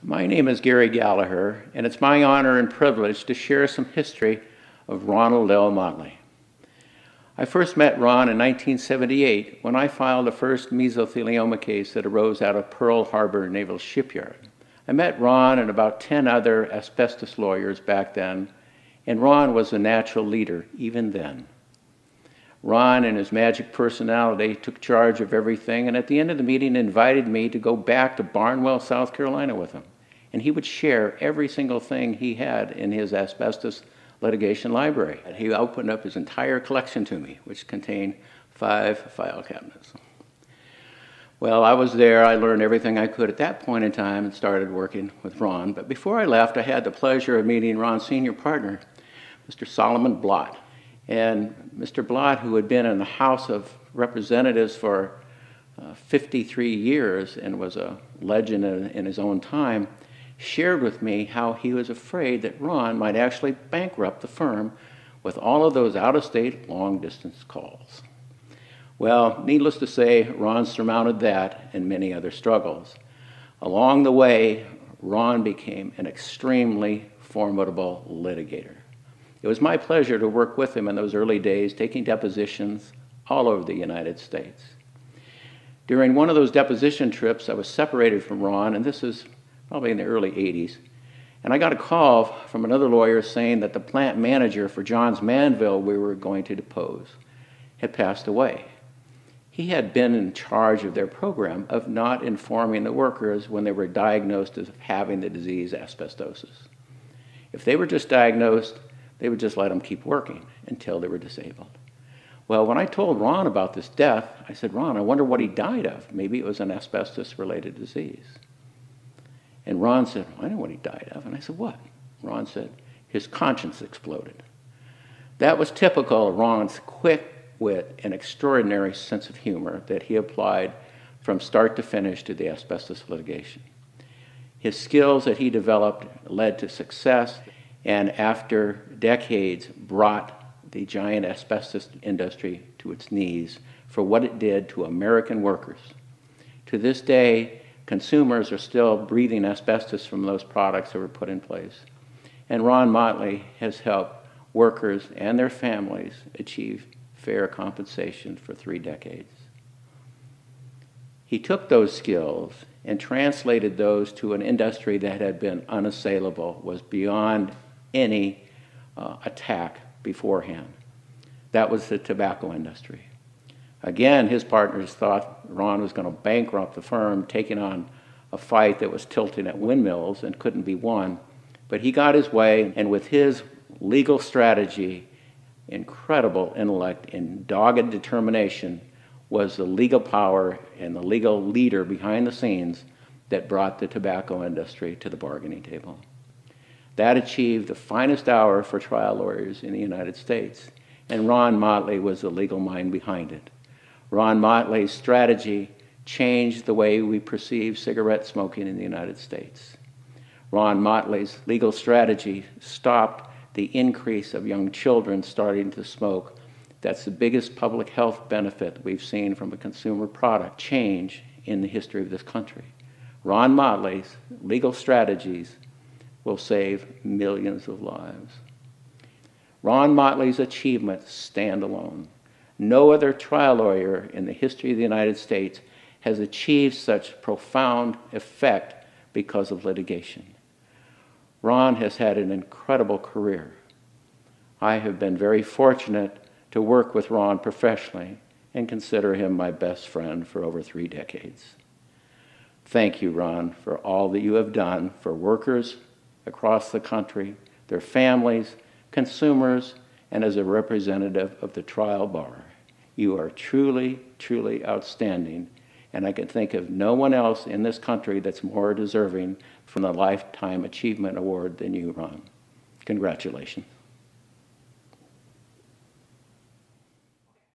My name is Gary Galiher, and it's my honor and privilege to share some history of Ronald L. Motley. I first met Ron in 1978 when I filed the first mesothelioma case that arose out of Pearl Harbor Naval Shipyard. I met Ron and about 10 other asbestos lawyers back then, and Ron was the natural leader even then. Ron and his magic personality took charge of everything, and at the end of the meeting invited me to go back to Barnwell, South Carolina with him. And he would share every single thing he had in his asbestos litigation library. And he opened up his entire collection to me, which contained 5 file cabinets. Well, I was there. I learned everything I could at that point in time and started working with Ron. But before I left, I had the pleasure of meeting Ron's senior partner, Mr. Solomon Blott. And Mr. Blott, who had been in the House of Representatives for 53 years and was a legend in his own time, shared with me how he was afraid that Ron might actually bankrupt the firm with all of those out-of-state long-distance calls. Well, needless to say, Ron surmounted that and many other struggles. Along the way, Ron became an extremely formidable litigator. It was my pleasure to work with him in those early days, taking depositions all over the United States. During one of those deposition trips, I was separated from Ron, and this is probably in the early 80s, and I got a call from another lawyer saying that the plant manager for Johns Manville we were going to depose had passed away. He had been in charge of their program of not informing the workers when they were diagnosed as having the disease asbestosis. If they were just diagnosed, they would just let them keep working until they were disabled. Well, when I told Ron about this death, I said, "Ron, I wonder what he died of. Maybe it was an asbestos-related disease." And Ron said, "I know what he died of." And I said, "What?" Ron said, "His conscience exploded." That was typical of Ron's quick wit and extraordinary sense of humor that he applied from start to finish to the asbestos litigation. His skills that he developed led to success, and after decades brought the giant asbestos industry to its knees for what it did to American workers. To this day, consumers are still breathing asbestos from those products that were put in place. And Ron Motley has helped workers and their families achieve fair compensation for 3 decades. He took those skills and translated those to an industry that had been unassailable, was beyond any attack beforehand. That was the tobacco industry. Again, his partners thought Ron was going to bankrupt the firm, taking on a fight that was tilting at windmills and couldn't be won. But he got his way, and with his legal strategy, incredible intellect, and dogged determination, was the legal power and the legal leader behind the scenes that brought the tobacco industry to the bargaining table. That achieved the finest hour for trial lawyers in the United States, and Ron Motley was the legal mind behind it. Ron Motley's strategy changed the way we perceive cigarette smoking in the United States. Ron Motley's legal strategy stopped the increase of young children starting to smoke. That's the biggest public health benefit we've seen from a consumer product change in the history of this country. Ron Motley's legal strategies will save millions of lives. Ron Motley's achievements stand alone. No other trial lawyer in the history of the United States has achieved such profound effect because of litigation. Ron has had an incredible career. I have been very fortunate to work with Ron professionally and consider him my best friend for over 3 decades. Thank you, Ron, for all that you have done for workers across the country, their families, consumers, and as a representative of the trial bar. You are truly, truly outstanding, and I can think of no one else in this country that's more deserving from the Lifetime Achievement Award than you, Ron. Congratulations.